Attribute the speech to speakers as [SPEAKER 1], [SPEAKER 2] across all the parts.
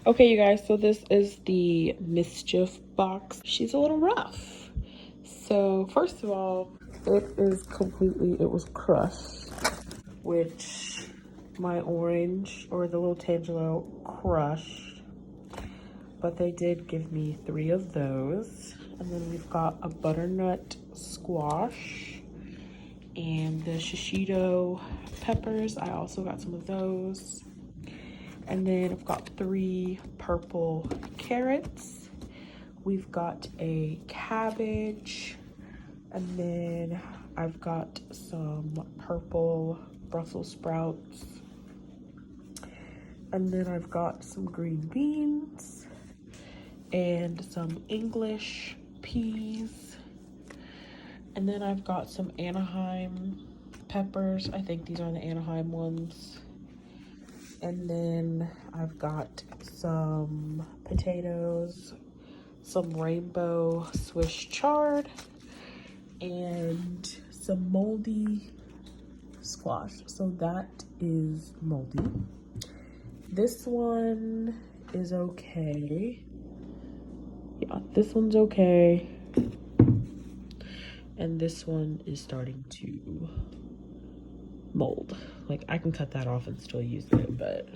[SPEAKER 1] Okay, you guys, so this is the Mischief box. She's a little rough. So first of all, it was crushed, which my orange or the little Tangelo crushed. But they did give me 3 of those. And then we've got a butternut squash and the shishito peppers. I also got some of those. And then I've got 3 purple carrots. We've got a cabbage. And then I've got some purple Brussels sprouts. And then I've got some green beans and some English peas. And then I've got some Anaheim peppers. I think these are the Anaheim ones. And then I've got some potatoes, some rainbow Swiss chard, and some moldy squash. So that is moldy. This one is okay. Yeah, this one's okay. And this one is starting to mold. Like, I can cut that off and still use it, but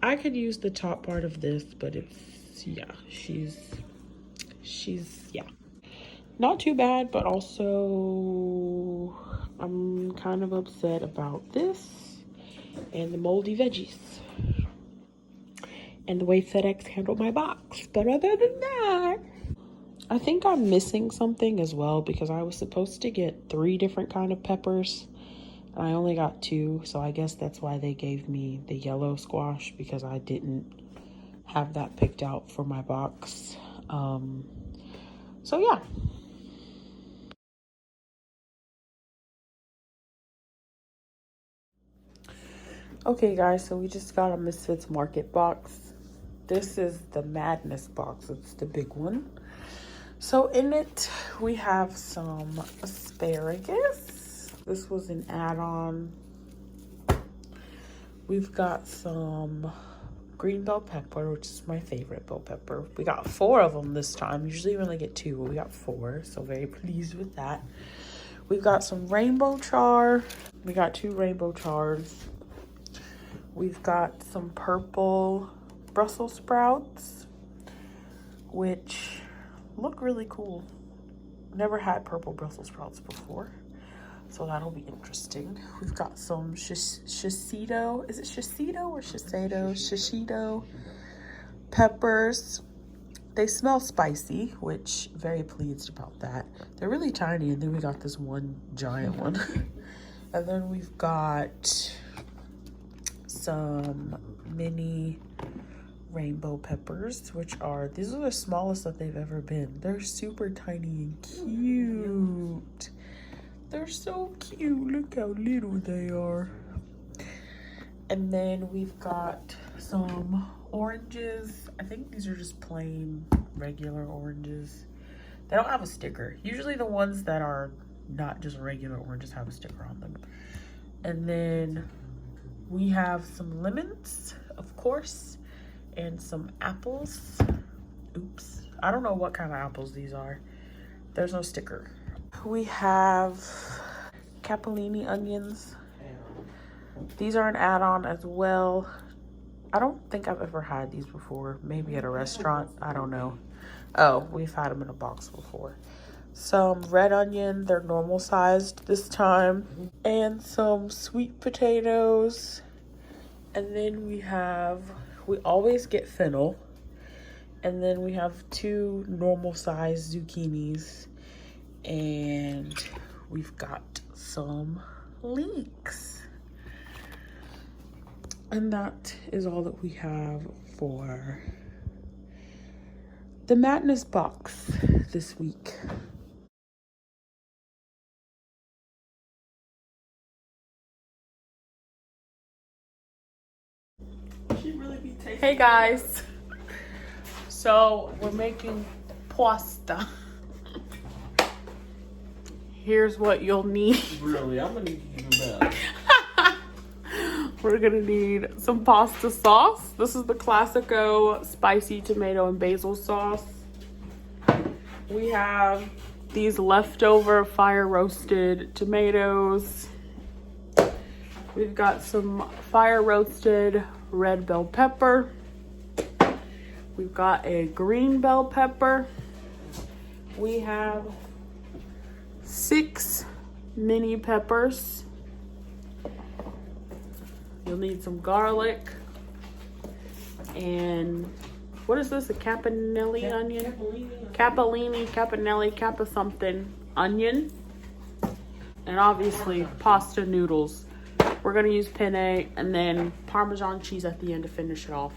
[SPEAKER 1] I could use the top part of this, but it's, yeah, she's yeah, not too bad. But also I'm kind of upset about this and the moldy veggies and the way FedEx handled my box. But other than that, I think I'm missing something as well, because I was supposed to get 3 different kind of peppers. I only got 2, so I guess that's why they gave me the yellow squash, because I didn't have that picked out for my box. So yeah. Okay guys, so we just got a Misfits Market box. This is the Madness box, it's the big one. So in it, we have some asparagus. This was an add-on. We've got some green bell pepper, which is my favorite bell pepper. We got 4 of them this time. Usually we only get 2, but we got 4, so very pleased with that. We've got some rainbow char. We got 2 rainbow chars. We've got some purple Brussels sprouts, which look really cool. Never had purple Brussels sprouts before, so that'll be interesting. We've got some shishito. Is it shishito or shiseido? Shishito peppers. They smell spicy, which very pleased about that. They're really tiny, and then we got this one giant one. And then we've got some mini rainbow peppers, which are, these are the smallest that they've ever been. They're super tiny and cute. They're so cute. Look how little they are. And then we've got some oranges. I think these are just plain regular oranges. They don't have a sticker. Usually the ones that are not just regular oranges have a sticker on them. And then we have some lemons, of course, and some apples. Oops, I don't know what kind of apples these are. There's no sticker. We have capellini onions. These are an add-on as well. I don't think I've ever had these before. Maybe at a restaurant, I don't know. Oh, we've had them in a box before. Some red onion, they're normal sized this time. And some sweet potatoes. And then we always get fennel. And then we have 2 normal sized zucchinis. And we've got some leeks. And that is all that we have for the Madness box this week. Hey guys, so we're making pasta. Here's what you'll need.
[SPEAKER 2] Really, I'm gonna need to do that. We're gonna need some pasta sauce. This is the Classico spicy tomato and basil sauce. We have these leftover fire roasted tomatoes. We've got some fire roasted red bell pepper. We've got a green bell pepper. We have 6 mini peppers. You'll need some garlic. And what is this? A caponelli onion? Capellini, caponelli, capa something onion. And obviously pasta noodles. We're gonna use penne and then Parmesan cheese at the end to finish it off.